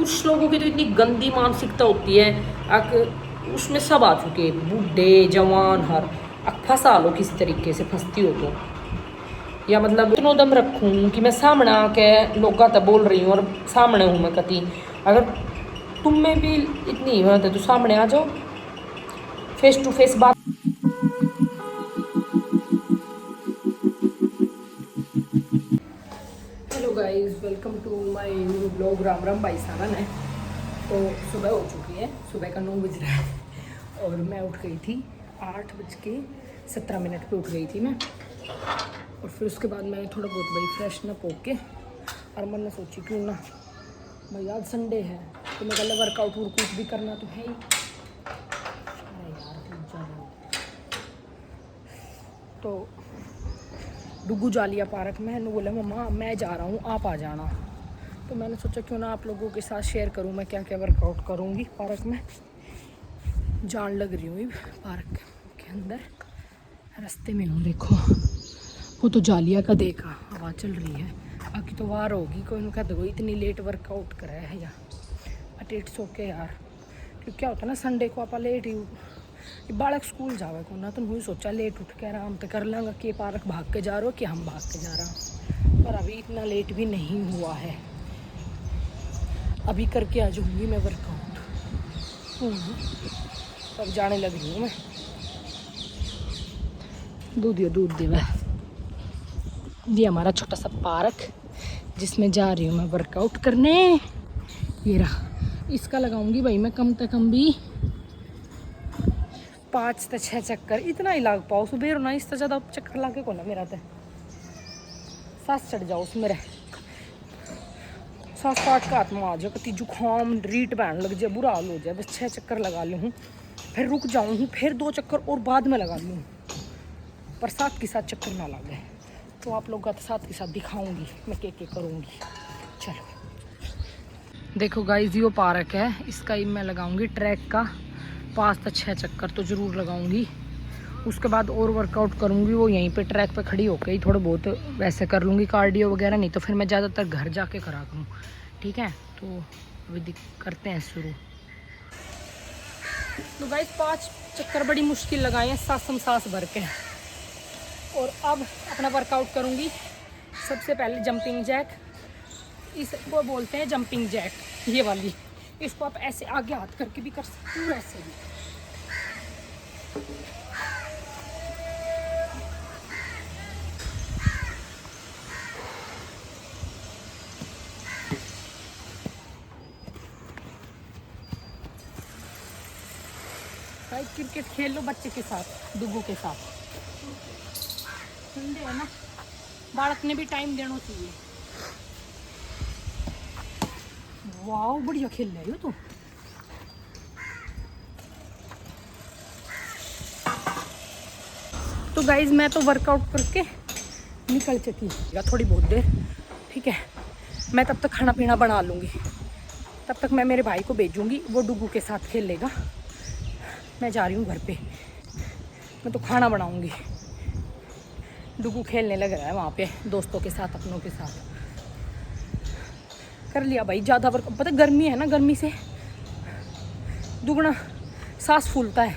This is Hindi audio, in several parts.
कुछ लोगों की तो इतनी गंदी मानसिकता होती है, उसमें सब आ चुके, बूढ़े जवान हर फंसा लो किसी तरीके से, फंसती हो तो। या मतलब इतना दम रखूँ कि मैं सामने आके लोग तो बोल रही हूँ और सामने हूँ मैं कति। अगर तुम में भी इतनी हिम्मत है तो सामने आ जाओ, फेस टू फेस बात। Hello guys, welcome to my new blog. Ram Ram भाई साहब है। तो सुबह हो चुकी है, सुबह का 9 बज रहा है और मैं उठ गई थी 8:17 पे उठ गई थी मैं। और फिर उसके बाद मैं थोड़ा बहुत भाई फ्रेशनअप होके और मैंने सोची क्यों ना भाई आज संडे है तो मैं कल वर्कआउट वर्कआउट भी करना तो है ही। अरे यार तो डुगू जालिया पार्क में ने बोला मम्मा मैं जा रहा हूँ आप आ जाना। तो मैंने सोचा क्यों ना आप लोगों के साथ शेयर करूँ मैं क्या क्या वर्कआउट करूँगी पार्क में। जान लग रही हूँ पार्क के अंदर, रास्ते में हूँ। देखो वो तो जालिया का देखा, हवा चल रही है, बाकी तो वार होगी। कोई ना कहते हो इतनी लेट वर्कआउट करा है या बट इट्स ओके यार, क्योंकि क्या होता है ना संडे को आप लेट ही बालक स्कूल जावे को ना, तो मुझे सोचा लेट उठ के आराम तो कर लेंगे कि पार्क भाग के जा रहे हो कि हम भाग के जा रहे हैं। पर अभी इतना लेट भी नहीं हुआ है, अभी करके आ जाऊँगी मैं वर्कआउट। अब जाने लग रही हूँ मैं। दूध दे वह ये हमारा छोटा सा पार्क जिसमें जा रही हूँ मैं वर्कआउट करने। ये रहा, इसका लगाऊंगी भाई मैं कम से कम भी 5 से 6 चक्कर, इतना ही लाग पाओ सुबह ना, इससे ज़्यादा चक्कर लागे को ना मेरा तो सांस चढ़ जाओ उसमें रह, सांस काट का आत्मा आ जाए, कति जुकाम रीट बहन लग जाए, बुरा हाल हो जाए। बस 6 चक्कर लगा लूँ फिर रुक जाऊँ, फिर 2 चक्कर और बाद में लगा लूँ, पर साथ के साथ चक्कर ना लगे। तो आप लोगों का साथ के साथ दिखाऊंगी मैं क्या करूँगी। चलो देखो गाइस, ये पार्क है, इसका ही मैं लगाऊंगी ट्रैक का 5 से 6 चक्कर तो ज़रूर लगाऊंगी। उसके बाद और वर्कआउट करूंगी वो यहीं पे ट्रैक पे खड़ी होकर ही, थोड़ा बहुत वैसे कर लूँगी कार्डियो वगैरह, नहीं तो फिर मैं ज़्यादातर घर जाके करा करूँ। ठीक है, तो अभी करते हैं शुरू। तो गाइस 5 चक्कर बड़ी मुश्किल लगाए हैं, सांस भर के। और अब अपना वर्कआउट करूँगी। सबसे पहले जंपिंग जैक, इसको बोलते हैं जंपिंग जैक, ये वाली। इसको आप ऐसे आगे हाथ करके भी कर सकते हो, ऐसे भी। भाई क्रिकेट खेल लो बच्चे के साथ, दुगू के साथ, संडे है ना, बालक ने भी टाइम देना चाहिए। वाह बढ़िया खेल रहे हो तो गाइज मैं तो वर्कआउट करके निकल चुकी है थोड़ी बहुत देर। ठीक है, मैं तब तक खाना पीना बना लूँगी, तब तक मैं मेरे भाई को भेजूँगी, वो डुगू के साथ खेल लेगा। मैं जा रही हूँ घर पे, मैं तो खाना बनाऊँगी। डुगू खेलने लग रहा है वहाँ पे दोस्तों के साथ, अपनों के साथ। कर लिया भाई ज़्यादा वर्क, पता गर्मी है ना, गर्मी से दुगना सांस फूलता है,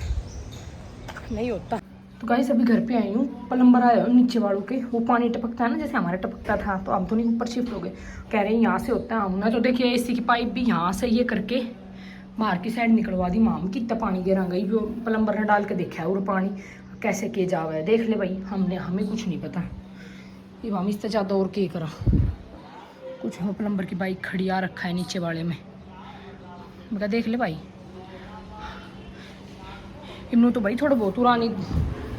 नहीं होता। तो गाइस अभी घर पे आई हूँ, प्लम्बर आया नीचे वालों के, वो पानी टपकता है ना जैसे हमारे टपकता था, तो अब तो नहीं ऊपर शिफ्ट हो गए, कह रहे हैं यहाँ से होता है। हमने तो देखिए एसी की पाइप भी यहाँ से ये करके बाहर की साइड निकलवा दी। माम कितना पानी गिरा गई, वो प्लम्बर ने डाल के देखा है और पानी कैसे किए जावा है, देख ले भाई, हमें कुछ नहीं पता। ये माम इससे ज़्यादा और क्या करा, कुछ हो। प्लम्बर की बाइक खड़ी आ रखा है नीचे वाले में, मैं देख ले भाई। इन्हों तो भाई थोड़ा बहुत पुरानी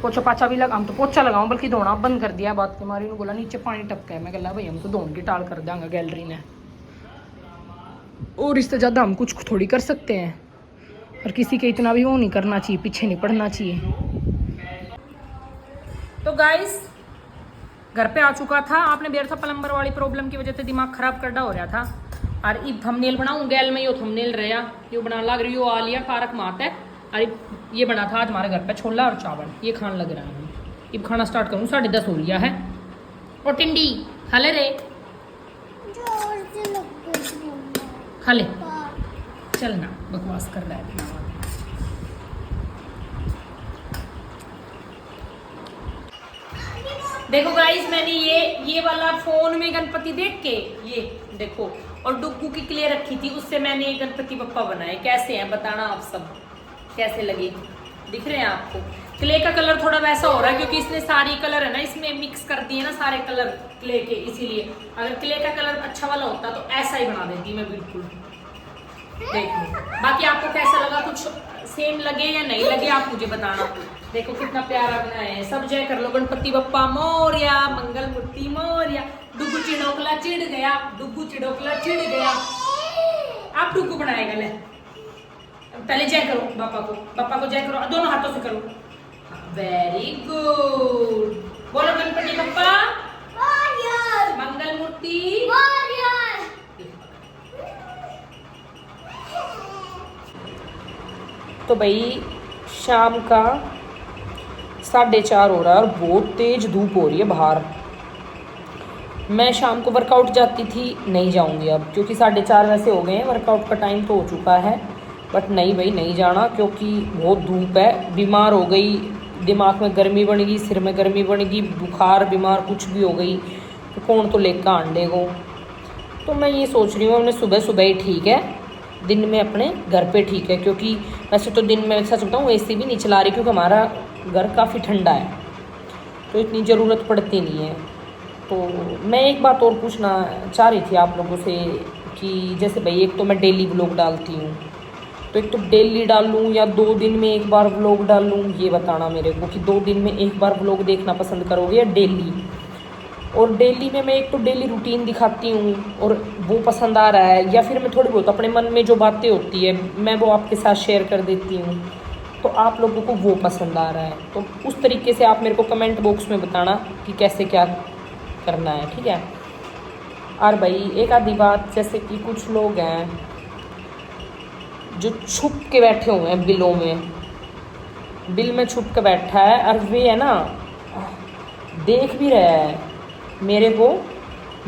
पोछा पाछा भी लगा, हम तो पोछा लगाऊं बल्कि धोना बंद कर दिया बात के मारी। इन्होंने बोला नीचे पानी टपका है, मैं कहला भाई हम तो धोन की टाल कर देंगे गैलरी ने, और इससे ज़्यादा हम कुछ थोड़ी कर सकते हैं। और किसी के इतना भी वो नहीं करना चाहिए, पीछे नहीं पड़ना चाहिए। तो गाइस घर पे आ चुका था, आपने बेर था प्लम्बर वाली प्रॉब्लम की वजह से दिमाग खराब करना हो रहा था। और अब थंबनेल बनाऊँ गैल में, यो थंबनेल रहा यो बना लग रही, यो आ लिया पार्क मात है। अरे ये बना था आज हमारे घर पे छोला और चावल, ये खाने लग रहा है। अब खाना स्टार्ट करूँ, 10:30 हो लिया है। और टिंडी खा ले रे, खा ले। चलना बकवास कर रहा है। देखो गाइस, मैंने ये वाला फोन में गणपति देख के ये देखो, और डुग्गू की क्ले रखी थी, उससे मैंने ये गणपति बप्पा बनाए। कैसे हैं बताना आप सब, कैसे लगे? दिख रहे हैं आपको? क्ले का कलर थोड़ा वैसा हो रहा है क्योंकि इसने सारी कलर है ना इसमें मिक्स कर दिए ना सारे कलर क्ले के, इसीलिए। अगर क्ले का कलर अच्छा वाला होता तो ऐसा ही बना देती मैं बिल्कुल। देखो बाकी आपको कैसा लगा, कुछ सेम लगे या नहीं लगे आप मुझे बताना। देखो कितना प्यारा बनाया है। सब जय कर लो, गणपति बप्पा मोरया, मंगल मूर्ति मोरया। डुगू चिड़ोकला चिड़ गया, डुगू चिड़ोकला चिड़ गया। आप डुगू बनाएगा ले, पहले जय करो पापा को जय करो, दोनों हाथों से करो। Very good. बोलो गणपति बप्पा मंगल मूर्ति। तो भाई शाम का 4:30 हो रहा है और बहुत तेज धूप हो रही है बाहर। मैं शाम को वर्कआउट जाती थी, नहीं जाऊंगी अब क्योंकि 4:30 वैसे हो गए हैं, वर्कआउट का टाइम तो हो चुका है। बट नहीं भाई, नहीं जाना क्योंकि बहुत धूप है। बीमार हो गई, दिमाग में गर्मी बन गई, सिर में गर्मी बन गई, बुखार बीमार कुछ भी हो गई तो कौन तो लेकर अंडे को। तो मैं ये सोच रही हूँ अपने सुबह सुबह ही ठीक है, दिन में अपने घर पे ठीक है। क्योंकि वैसे तो दिन में सच बताऊँ एसी भी नहीं चला रही क्योंकि हमारा घर काफ़ी ठंडा है तो इतनी ज़रूरत पड़ती नहीं है। तो मैं एक बात और पूछना चाह रही थी आप लोगों से कि जैसे भाई एक तो मैं डेली व्लॉग डालती हूँ, तो एक तो डेली डालूँ या 2 दिन में एक बार व्लॉग डालूँ, ये बताना मेरे को कि 2 दिन में एक बार व्लॉग देखना पसंद करोगे या डेली। और डेली में मैं एक तो डेली रूटीन दिखाती हूँ और वो पसंद आ रहा है, या फिर मैं थोड़ी बहुत अपने मन में जो बातें होती है मैं वो आपके साथ शेयर कर देती हूँ तो आप लोगों को वो पसंद आ रहा है। तो उस तरीके से आप मेरे को कमेंट बॉक्स में बताना कि कैसे क्या करना है, ठीक है। और भाई एक आधी बात, जैसे कि कुछ लोग हैं जो छुप के बैठे हुए हैं बिलों में, बिल में छुप के बैठा है और वे है ना देख भी रहे हैं, मेरे को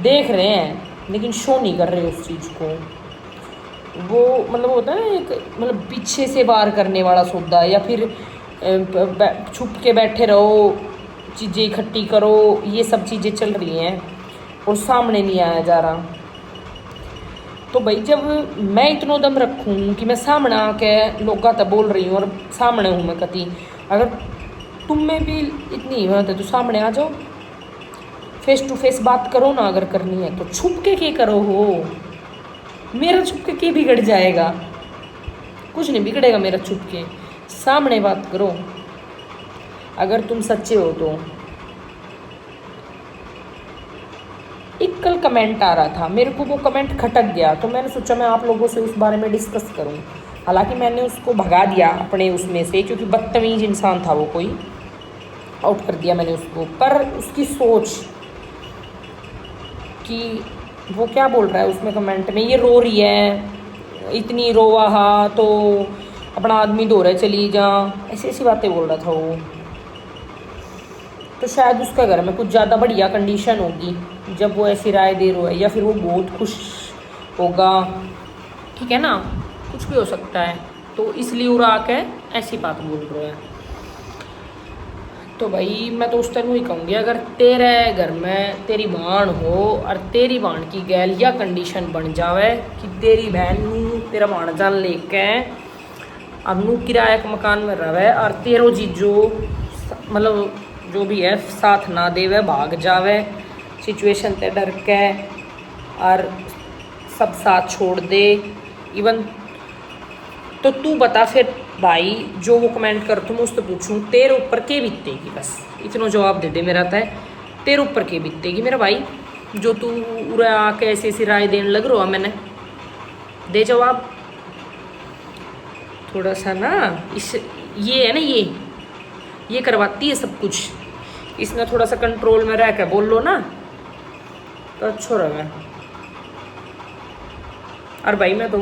देख रहे हैं लेकिन शो नहीं कर रहे उस चीज़ को। वो मतलब होता है ना एक मतलब पीछे से वार करने वाला सौदा, या फिर छुप के बैठे रहो, चीज़ें इकट्ठी करो, ये सब चीज़ें चल रही हैं और सामने नहीं आया जा रहा। तो भाई जब मैं इतना दम रखूँ कि मैं सामने आके लोग तब बोल रही हूँ और सामने हूँ मैं कती, अगर तुम में भी इतनी हिम्मत है तो सामने आ जाओ, फेस टू फेस बात करो ना अगर करनी है तो। छुप के क्या करो हो, मेरा छुप के बिगड़ जाएगा? कुछ नहीं बिगड़ेगा मेरा छुप के, सामने बात करो अगर तुम सच्चे हो तो। एक कल कमेंट आ रहा था, मेरे को वो कमेंट खटक गया तो मैंने सोचा मैं आप लोगों से उस बारे में डिस्कस करूं। हालांकि मैंने उसको भगा दिया अपने उसमें से क्योंकि बदतमीज इंसान था वो, कोई आउट कर दिया मैंने उसको। पर उसकी सोच कि वो क्या बोल रहा है उसमें कमेंट में, ये रो रही है, इतनी रोवा हा तो अपना आदमी धो रहे चली जा, ऐसी ऐसी बातें बोल रहा था वो। तो शायद उसका घर में कुछ ज़्यादा बढ़िया कंडीशन होगी जब वो ऐसी राय दे रहा है, या फिर वो बहुत खुश होगा, ठीक है ना, कुछ भी हो सकता है। तो इसलिए उड़ा के ऐसी बात बोल रहा है। तो भाई मैं तो उस टाइम वही कहूँगी, अगर तेरे घर में तेरी बहन हो और तेरी बहन की गैल या कंडीशन बन जावे कि तेरी बहन नू तेरा भाणजान लेके अब नू किराए के मकान में रहे और तेरो जीजो मतलब जो भी है साथ ना देवे, भाग जावे सिचुएशन ते डर के और सब साथ छोड़ दे इवन, तो तू बता फिर भाई जो वो कमेंट कर तुम उससे पूछूं तेरे ऊपर के बीतेगी, बस इतना जवाब दे दे मेरा तय, तेरे ऊपर के बीतेगी मेरा भाई, जो तू उरे आके ऐसी ऐसी राय देने लग रहा मैंने, दे जवाब थोड़ा सा ना। इस ये है ना ये करवाती है सब कुछ, इसमें थोड़ा सा कंट्रोल में रह के बोल लो ना तो अच्छा रहेगा। और भाई मैं तो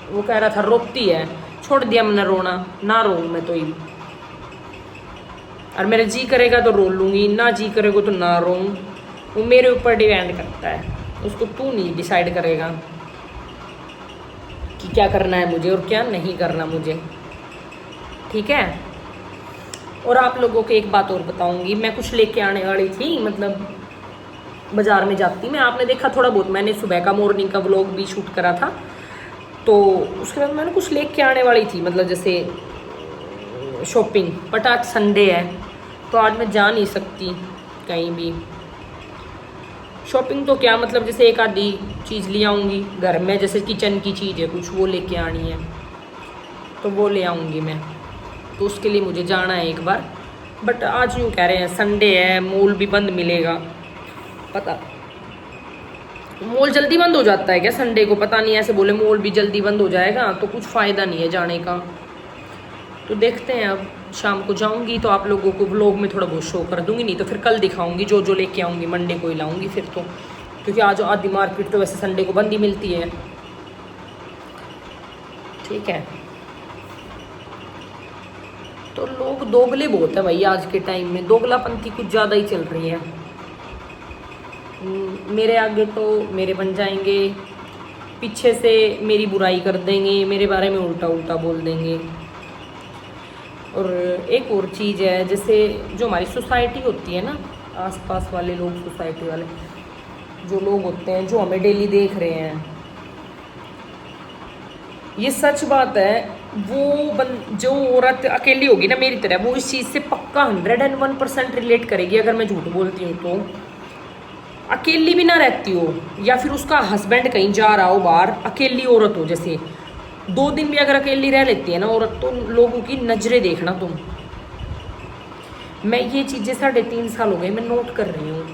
वो कह रहा था रोती है, छोड़ दिया मैंने रोना, ना रो मैं तो ही, और मेरा जी करेगा तो रो लूँगी, ना जी करेगा तो ना रो, वो मेरे ऊपर डिपेंड करता है, उसको तू नहीं डिसाइड करेगा। कि क्या करना है मुझे और क्या नहीं करना मुझे, ठीक है। और आप लोगों को एक बात और बताऊंगी, मैं कुछ लेके आने वाली थी, मतलब बाज़ार में जाती मैं, आपने देखा थोड़ा बहुत, मैंने सुबह का मॉर्निंग का व्लॉग भी शूट करा था, तो उसके बाद मैंने कुछ लेके आने वाली थी, मतलब जैसे शॉपिंग, बट आज संडे है तो आज मैं जा नहीं सकती कहीं भी शॉपिंग। तो क्या मतलब जैसे एक आधी चीज़ ले आऊँगी घर में, जैसे किचन की चीज़ है कुछ वो लेके आनी है तो वो ले आऊँगी मैं, तो उसके लिए मुझे जाना है एक बार। बट आज यूँ कह रहे हैं संडे है, मॉल भी बंद मिलेगा, पता मॉल जल्दी बंद हो जाता है क्या संडे को, पता नहीं, ऐसे बोले मॉल भी जल्दी बंद हो जाएगा तो कुछ फ़ायदा नहीं है जाने का। तो देखते हैं, अब शाम को जाऊंगी तो आप लोगों को व्लॉग में थोड़ा बहुत शो कर दूंगी, नहीं तो फिर कल दिखाऊंगी जो जो लेके आऊँगी, मंडे को ही लाऊंगी फिर तो, क्योंकि आज आधी मार्केट तो वैसे संडे को बंद ही मिलती है, ठीक है। तो लोग दोगले बहुत है भाई आज के टाइम में, दोगलापंथी कुछ ज़्यादा ही चल रही है। मेरे आगे तो मेरे बन जाएंगे, पीछे से मेरी बुराई कर देंगे, मेरे बारे में उल्टा उल्टा बोल देंगे। और एक और चीज़ है, जैसे जो हमारी सोसाइटी होती है ना, आसपास वाले लोग, सोसाइटी वाले जो लोग होते हैं जो हमें डेली देख रहे हैं, ये सच बात है, वो जो औरत अकेली होगी ना मेरी तरह, वो इस चीज़ से पक्का 101% रिलेट करेगी अगर मैं झूठ बोलती हूँ तो। अकेली भी ना रहती हो या फिर उसका हस्बैंड कहीं जा रहा हो बाहर, अकेली औरत हो, जैसे 2 दिन भी अगर अकेली रह लेती है ना औरत, तो लोगों की नज़रें देखना तुम। मैं ये चीज़ें 3.5 साल हो गए मैं नोट कर रही हूँ,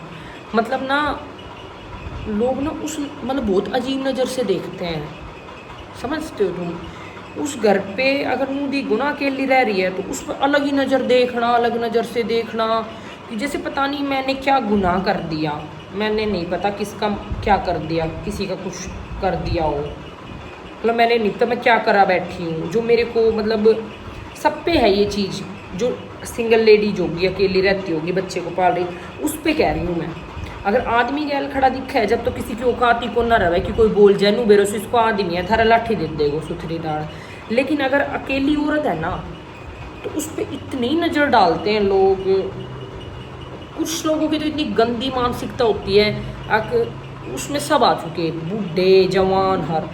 मतलब ना लोग ना उस मतलब बहुत अजीब नज़र से देखते हैं, समझते हो तुम। उस घर पे अगर मुदी गुना अकेली रह रही है तो उस पर अलग ही नज़र देखना, अलग नज़र से देखना, कि जैसे पता नहीं मैंने क्या गुनाह कर दिया, मैंने नहीं पता किसका क्या कर दिया, किसी का कुछ कर दिया हो, मतलब मैंने नहीं पता मैं क्या करा बैठी हूँ, जो मेरे को मतलब सब पे है ये चीज़। जो सिंगल लेडी जो होगी, अकेली रहती होगी, बच्चे को पाल रही, उस पे कह रही हूँ मैं। अगर आदमी गैल खड़ा दिखा है जब तो किसी की औकात ही को ना रहे कि कोई बोल जाए नू बेरोस इसको आदमी है थारा लाठी दे देगो सुथरी दाड़, लेकिन अगर अकेली औरत है ना तो उस पर इतनी नज़र डालते हैं लोग। कुछ लोगों की तो इतनी गंदी मानसिकता होती है, उसमें सब आ चुके, बूढ़े जवान हर,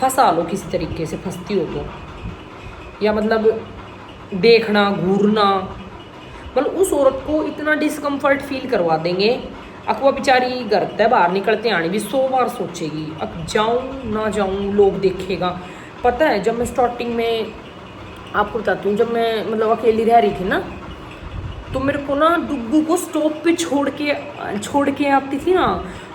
फंसा लो किसी तरीके से, फंसती हो तो, या मतलब देखना घूरना, मतलब उस औरत को इतना डिस्कम्फर्ट फील करवा देंगे, अकवा बेचारी घर तय बाहर निकलते आने भी 100 बार सोचेगी अब जाऊँ ना जाऊँ, लोग देखेगा। पता है जब मैं स्टार्टिंग में आपको बताती हूँ, जब मैं मतलब अकेली रह रही थी ना, तो मेरे को ना डुग्गू को स्टॉप पे छोड़ के आती थी ना,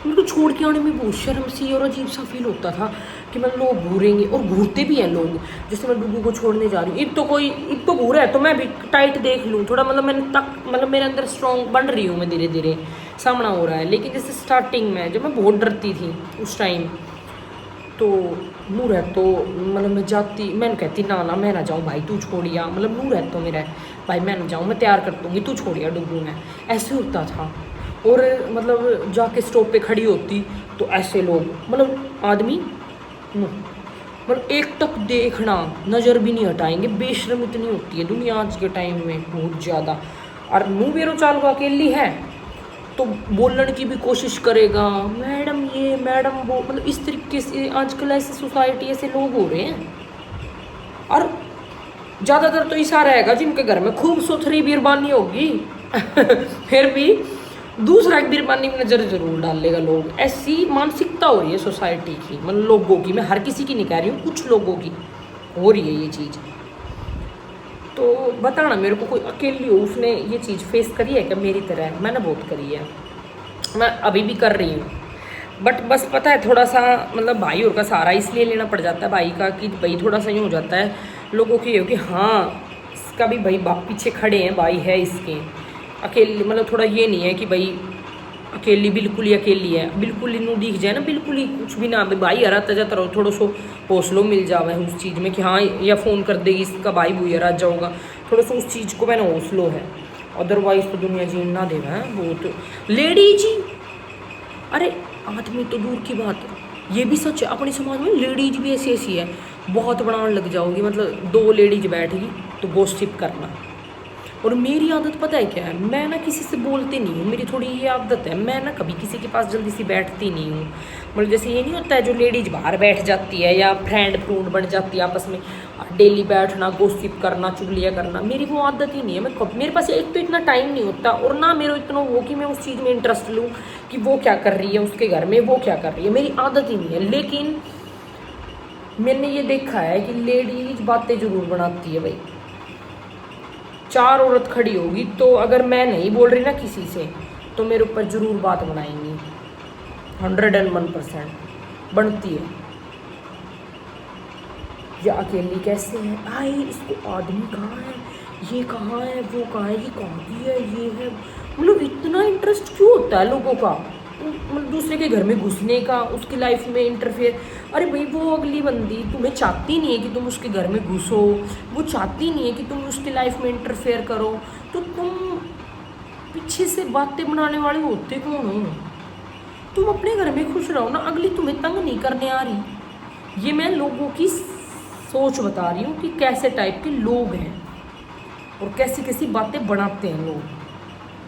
मेरे को छोड़ के आने में बहुत शर्म सी और अजीब सा फील होता था कि मतलब लोग घूरेंगे, और घूरते भी हैं लोग। जैसे मैं डुग्गू को छोड़ने जा रही हूँ, ईद तो घूरा है तो मैं भी टाइट देख लूँ थोड़ा, मतलब मैंने तक मतलब मेरे अंदर स्ट्रॉन्ग बन रही हूँ मैं, धीरे धीरे सामना हो रहा है। लेकिन जैसे स्टार्टिंग में जब मैं बहुत डरती थी उस टाइम, तो नूर है तो मतलब मैं जाती, मैंने कहती ना ना मैं ना जाऊँ भाई तू छोड़िया, मतलब नूर है तो मेरा भाई मैं ना जाऊँ, मैं तैयार कर दूँगी तू छोड़िया डुग्गू में, ऐसे होता था। और मतलब जाके स्टॉप पे खड़ी होती तो ऐसे लोग मतलब आदमी मतलब एक तक देखना, नज़र भी नहीं हटाएंगे, बेशर्म इतनी होती है दुनिया आज के टाइम में बहुत ज़्यादा। और मुँह बेरो चाल को अकेली है तो बोलने की भी कोशिश करेगा, मैडम ये मैडम वो, मतलब इस तरीके से आजकल ऐसे सोसाइटी ऐसे लोग हो रहे हैं। और ज़्यादातर तो ऐसा रहेगा जिनके घर में खूब सुथरी बीरबानी होगी फिर भी दूसरा एक बीरबानी में नज़र जरूर डाल लेगा लोग। ऐसी मानसिकता हो रही है सोसाइटी की, मतलब लोगों की, मैं हर किसी की नहीं कह रही हूँ, कुछ लोगों की हो रही है ये चीज़। तो बताना मेरे को कोई अकेली हो उसने ये चीज़ फेस करी है क्या मेरी तरह? मैंने बहुत करी है, मैं अभी भी कर रही हूँ। बट बस पता है थोड़ा सा मतलब भाई और का सहारा इसलिए लेना पड़ जाता है भाई का, कि भाई थोड़ा सा यूँ हो जाता है लोगों की कि हाँ इसका भी भाई बाप पीछे खड़े हैं, भाई है इसके, अकेली मतलब थोड़ा ये नहीं है कि भाई अकेली बिल्कुल ही अकेली है, बिल्कुल ही नू दिख जाए ना, बिल्कुल ही कुछ भी ना भाई हराता जाता रहो, थोड़ा सो हौसलों मिल जावे उस चीज़ में कि हाँ, या फ़ोन कर देगी इसका भाई भूया रात जाऊँगा, थोड़ा सा उस चीज़ को मैंने हौसलों है। अदरवाइज़ तो दुनिया जीन ना देगा है बहुत लेडीज ही, अरे आदमी तो दूर की बात है, ये भी सच है अपने समाज में लेडीज भी ऐसी ऐसी है बहुत बनाने लग जाओगी, मतलब 2 लेडीज बैठेगी तो गॉसिप करना। और मेरी आदत पता है क्या है, मैं ना किसी से बोलती नहीं हूँ, मेरी थोड़ी ये आदत है, मैं ना कभी किसी के पास जल्दी से बैठती नहीं हूँ। मतलब जैसे ये नहीं होता है जो लेडीज बाहर बैठ जाती है या फ्रेंड फ्रूंड बन जाती है आपस में, डेली बैठना, गॉसिप करना, चुगलियाँ करना, मेरी वो आदत ही नहीं है। मैं मेरे पास एक तो इतना टाइम नहीं होता, और ना मेरे इतना वो कि मैं उस चीज़ में इंटरेस्ट लूँ कि वो क्या कर रही है उसके घर में, वो क्या कर रही है, मेरी आदत ही नहीं है। लेकिन मैंने ये देखा है कि लेडीज बातें जरूर बनाती है भाई। 4 औरत खड़ी होगी तो अगर मैं नहीं बोल रही ना किसी से, तो मेरे ऊपर ज़रूर बात बनाएंगी। 101% बनती है। ये अकेली कैसे है, आए इसको आदमी कहाँ है, ये कहाँ है, वो कहाँ है, ये कहाँ की है, ये है। मतलब इतना इंटरेस्ट क्यों होता है लोगों का, मतलब दूसरे के घर में घुसने का, उसकी लाइफ में इंटरफेयर। अरे भाई वो अगली बंदी तुम्हें चाहती नहीं है कि तुम उसके घर में घुसो, वो चाहती नहीं है कि तुम उसकी लाइफ में इंटरफेयर करो, तो तुम पीछे से बातें बनाने वाले होते कौन हो? तुम अपने घर में खुश रहो ना, अगली तुम्हें तंग नहीं करने आ रही। ये मैं लोगों की सोच बता रही हूँ कि कैसे टाइप के लोग हैं और कैसी कैसी बातें बनाते हैं लोग।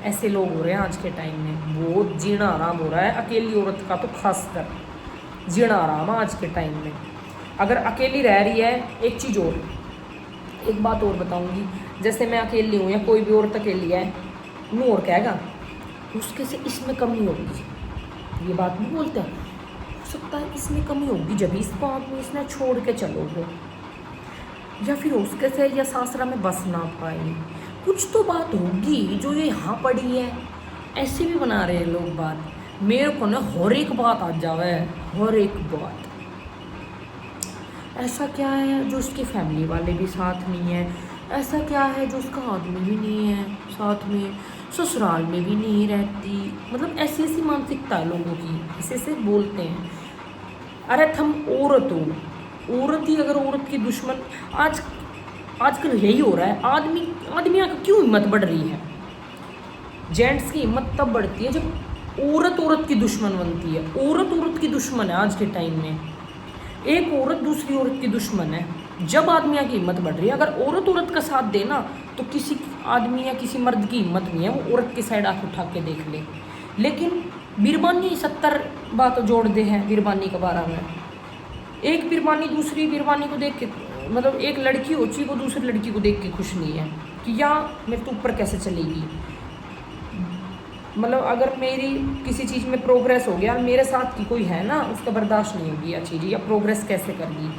ऐसे लोग हो रहे हैं आज के टाइम में, बहुत जीना आराम हो रहा है अकेली औरत का, तो खासकर जीना आराम आज के टाइम में। अगर अकेली रह रही है, एक चीज़ और, एक बात और बताऊंगी, जैसे मैं अकेली हूँ या कोई भी औरत अकेली है, मुँह और कहेगा उसके से इसमें कमी होगी, ये बात नहीं बोलते, हो सकता है इसमें कमी होगी जब इसको आदमी इसने छोड़ के चलोगे, या फिर उसके से या सासरा में बस ना पाए, कुछ तो बात होगी जो ये यहाँ पड़ी है। ऐसे भी बना रहे हैं लोग बात। मेरे को ना हर एक बात आ जावे, हर एक बात। ऐसा क्या है जो उसकी फैमिली वाले भी साथ नहीं है, ऐसा क्या है जो उसका आदमी भी नहीं है साथ में, ससुराल में भी नहीं रहती। मतलब ऐसी ऐसी मानसिकता है लोगों की, ऐसे ऐसे बोलते हैं। अरे तुम औरत हो, औरत ही अगर औरत की दुश्मन, आजकल यही हो रहा है। आदमियों की क्यों हिम्मत बढ़ रही है? जेंट्स की हिम्मत तब बढ़ती है जब औरत की दुश्मन बनती है। औरत की दुश्मन है आज के टाइम में, एक औरत दूसरी औरत की दुश्मन है जब आदमियों की हिम्मत बढ़ रही है। अगर औरत का साथ देना तो किसी आदमी या किसी मर्द की हिम्मत नहीं है वो औरत की साइड आँख उठा के देख ले। लेकिन बिरबानी 70 बात जोड़ दे हैं बिरबानी के बारे में। एक बिरबानी दूसरी बिरबानी को देख के, मतलब एक लड़की होची वो दूसरी लड़की को देख के खुश नहीं है कि या मेरे तो ऊपर कैसे चलेगी। मतलब अगर मेरी किसी चीज़ में प्रोग्रेस हो गया, मेरे साथ की कोई है ना, उसका बर्दाश्त नहीं होगी या चीज़, या प्रोग्रेस कैसे करगी,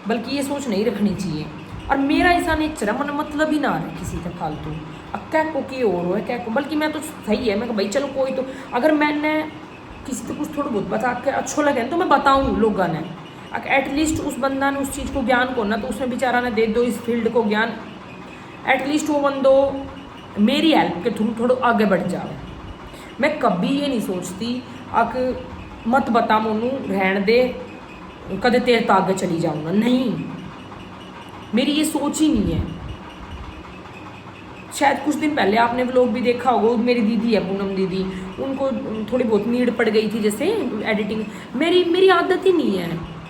बल्कि ये सोच नहीं रखनी चाहिए। और मेरा ऐसा नेचर है, मन मतलब ही ना रहे किसी से फालतू। अब क्या को की और है क्या को, बल्कि मैं तो सही है, मैं भाई चलो कोई तो, अगर मैंने किसी को कुछ थोड़ा बहुत बता के अच्छो लगे तो मैं बताऊँ लोगों ने, एटलीस्ट उस बंदा ने उस चीज़ को ज्ञान को ना, तो उसने बेचारा ने दे दो इस फील्ड को ज्ञान, एटलीस्ट वो बंदो मेरी हेल्प के थ्रू थोड़ा आगे बढ़ जाए। मैं कभी ये नहीं सोचती अक मत बता मोनू रहन दे कदे तेरे तो आगे चली जाऊँगा, नहीं, मेरी ये सोच ही नहीं है। शायद कुछ दिन पहले आपने व्लॉग भी देखा होगा, मेरी दीदी है पूनम दीदी, उनको थोड़ी बहुत नीड पड़ गई थी जैसे एडिटिंग। मेरी आदत ही नहीं है,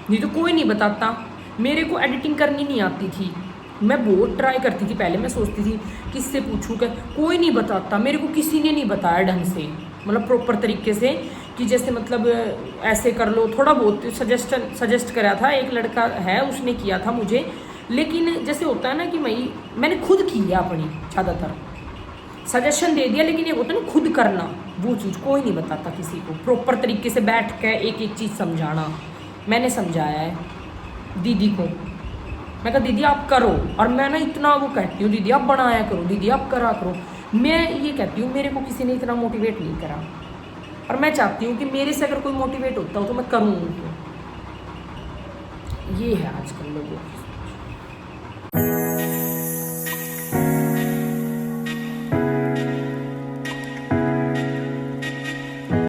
नहीं तो कोई नहीं बताता। मेरे को एडिटिंग करनी नहीं आती थी, मैं बहुत ट्राई करती थी पहले, मैं सोचती थी किससे पूछूं, क्या कोई नहीं बताता, मेरे को किसी ने नहीं बताया ढंग से, मतलब प्रॉपर तरीके से कि जैसे मतलब ऐसे कर लो। थोड़ा बहुत सजेस्ट करा था, एक लड़का है उसने किया था मुझे, लेकिन जैसे होता है ना कि मैंने खुद किया अपनी, ज़्यादातर सजेशन दे दिया, लेकिन ये होता है ना खुद करना, वो चीज़ कोई नहीं बताता किसी को। प्रॉपर तरीके से बैठ के एक एक चीज़ समझाना, मैंने समझाया है दीदी को। मैं कहा दीदी आप करो, और मैं ना इतना वो कहती हूँ दीदी आप बनाया करो, दीदी आप करा करो। मैं ये कहती हूँ मेरे को किसी ने इतना मोटिवेट नहीं करा, और मैं चाहती हूँ कि मेरे से अगर कोई मोटिवेट होता हो तो मैं करूँ उनको। ये है आजकल लोगों की